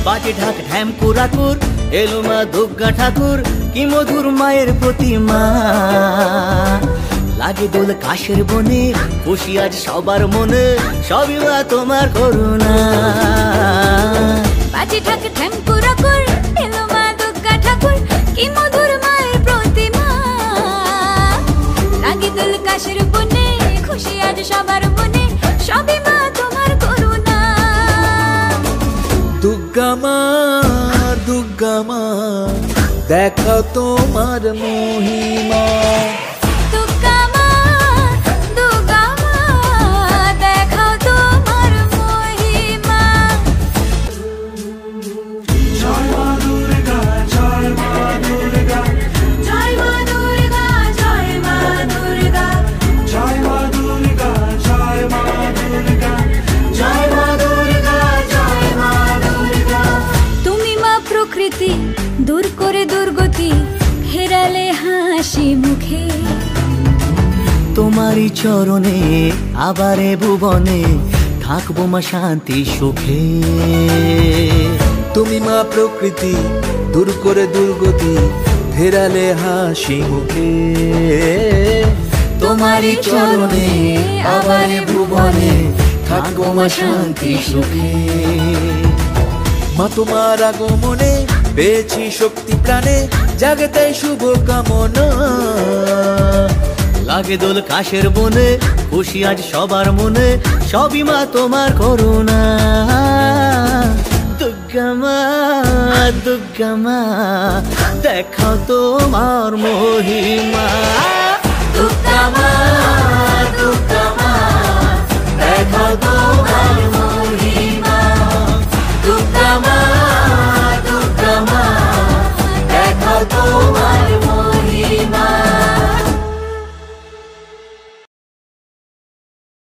বাজে ঢাক ঢ্যাম কুরাকুর, এলো মা দুর্গা ঠাকুর, কি মধুর মায়ের প্রতিমা। লাগে দোল কাশের বনে, খুশি আজ সবার মনে, সবই মা তোমার করুণা। বাজে ঢাক ঢ্যাম কুরাকুর, এলো মা দুর্গা ঠাকুর, কি মধুর মায়ের প্রতিমা। লাগে দোল কাশের বনে, খুশি আজ সবার মনে, সবই মা তোমার করুণা। দুর্গা মা, দুর্গা মা, দেখাও তোমার মহিমা। দুর্গা মা, দুর্গা মা, দেখাও তোমার মহিমা। জয় মা দুর্গা, জয় মা দুর্গা, জয় মা দুর্গা, জয় মা দুর্গা, জয় মা দুর্গা, জয় মা দুর্গা, জয় মা দুর্গা, জয় মা দুর্গা। তুমি মা প্রকৃতি, দূর করে দুর্গতি, ফেরালে হাসি মুখে। তোমারই চরণে আবারে ভুবনে, থাকবো মা শান্তি সুখে। তুমি মা প্রকৃতি, দূর করে দুর্গতি, ফেরালে হাসি মুখে। তোমারই চরণে আবারে ভুবনে, থাকবো মা শান্তি সুখে। মা তোমার আগমনে পেয়েছি শক্তি প্রাণে, জাগে তাই শুভ কামনা। লাগে দোল কাশের বনে, খুশি আজ সবার মনে, সবই মা তোমার করুণা। দুর্গা মা, দুর্গা মা, দেখাও তোমার মহিমা। দুর্গা মা, দুর্গা মা, দেখাও তোমার